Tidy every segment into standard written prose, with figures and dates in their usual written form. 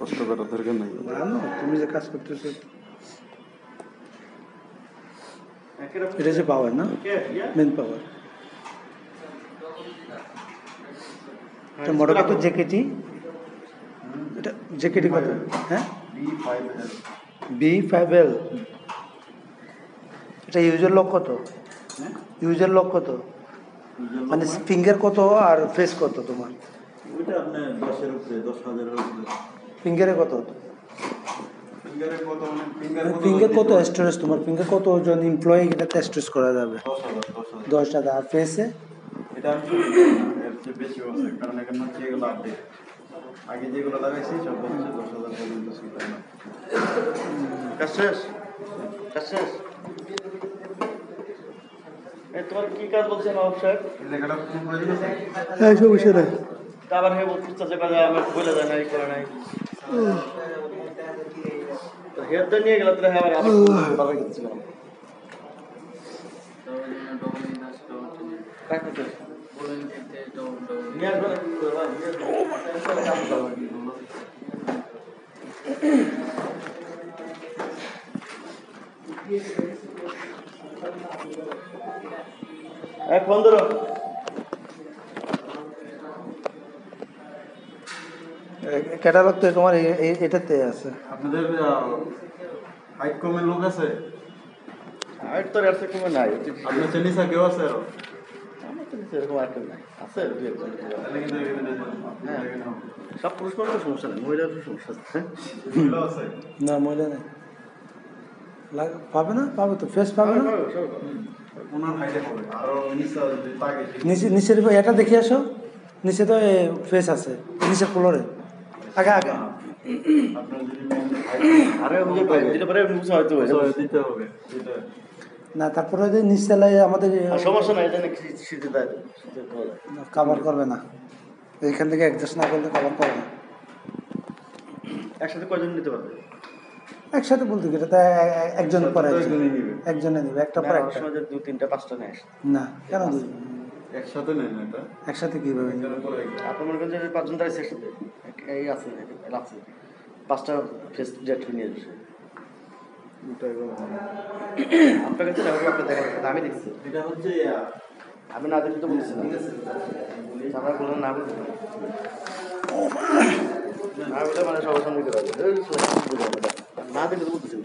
কষ্ট করার দরকার নাই। না তুমি যে কাজ করতেছো এটা যে পাওয়ার না, মেন পাওয়ার। এটা মডেল কত জেকেটি? এটা জেকেটি কত? হ্যাঁ B5L। এটা ইউজার লক কত? ইউজার লক কত? মানে ফিঙ্গার কত আর ফেস কত তোমার? ওইটা আপনার 10-এর উপরে, 10,000-এর উপরে। ফিঙ্গারে কত? ফিঙ্গার কত স্টোরেজ তোমার? ফিঙ্গার কত জন এমপ্লয়ি এটাতে স্টোরেজ করা যাবে? 10,000। আর ফেসে? এটা আমি এর চেয়ে বেশি আছে, কারণ এখানে হচ্ছে এগুলো আপডেট। আগে যেগুলো লাগাইছি সব হচ্ছে 10,000 পর্যন্ত ছিল না। কাজ শেষ? কাজ শেষ? তোমার কি কাজ বলছে নবাব সাহেব? এই লেখাটা কোনো প্রয়োজন আছে? হ্যাঁ, সমস্যা নাই। আবার হে বলতে আমার বলে যায় নাই, করে নাই। হেয়ার তো নিয়ে গেলাম, তাহলে আবার বাবা গেছিলাম। এক ফোন ধরো। ক্যাটালগ তো তোমার এটাতে আছে। আপনাদের হাইট কমের লোক আছে? হাইট তো এর থেকে নাই। আপনার চেনিসা কেউ আছে আরো? আমার তো এরকম আর কেউ নাই, আছে দুই একজন। তাহলে কিন্তু হ্যাঁ, সব পুরুষ মানুষের সমস্যা নেই, মহিলাদের সমস্যা আছে। আছে না, মহিলা নেই। পাবে না? পাবে তো, ফেস পাবে না? ওনার হাইটে হবে আরো নিচের এটা দেখে আসো, নিচে তো ফেস আছে, নিচের ফ্লোরে। আগে আগে আপনার যদি আরে যেটা পরে হয়তো দিতে হবে না, তারপরে যে নিচতলায় আমাদের সমস্যা নাই, এটা নাকি শীতে দেয়, কাভার করবে না, এইখান থেকে অ্যাডজাস্ট না করলে কাভার করবে না। একসাথে কয়জন নিতে পারবে? একসাথে বলতে গেলে তা একজন পরে একজনে নিবে, একটা পরে একটা। 2, 3, 5টা নেয় না, কেন একসাথে নেন এটা? একসাথে কিভাবে? আপনার মনে করেন যে 5জন দাঁড়িয়েছে একসাথে, এই আছে আছে 5টা ফেস ডেট নিয়ে যাচ্ছে। আপনার কাছে আপনার দেখা আমি দেখছি, এটা হচ্ছে আমি না দেখি তো বলছি না, আমরা বললাম না বলছি না বলে মানে সবার সামনে করে না দেখে তো বলতেছি।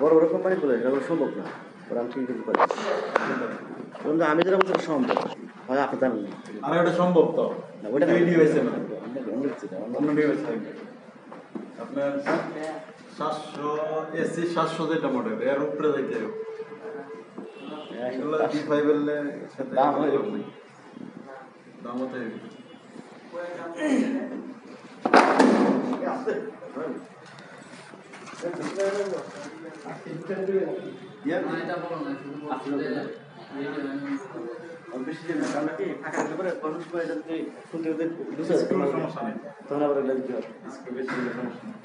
বড় বড় কোম্পানি বলে এটা সম্ভব না, আমি ঠিক করতে পারি। আমি যেটা বলছি সম্ভব হয়, আপনি জানেন না। আর এটা সম্ভব তো? ওটা হয়েছে না, আপনার 700 যেটা মডেল এর উপরে যাইতে হবে। এগুলো B5L সাথে দাম হয় দাম হতে হবে। বেশি দিন কারণ কি ফাঁকা দিতে পারে, কোনো সময় যদি শুনতে সমস্যা নেই, তখন আবার দিতে হবে। বেশি সমস্যা নেই।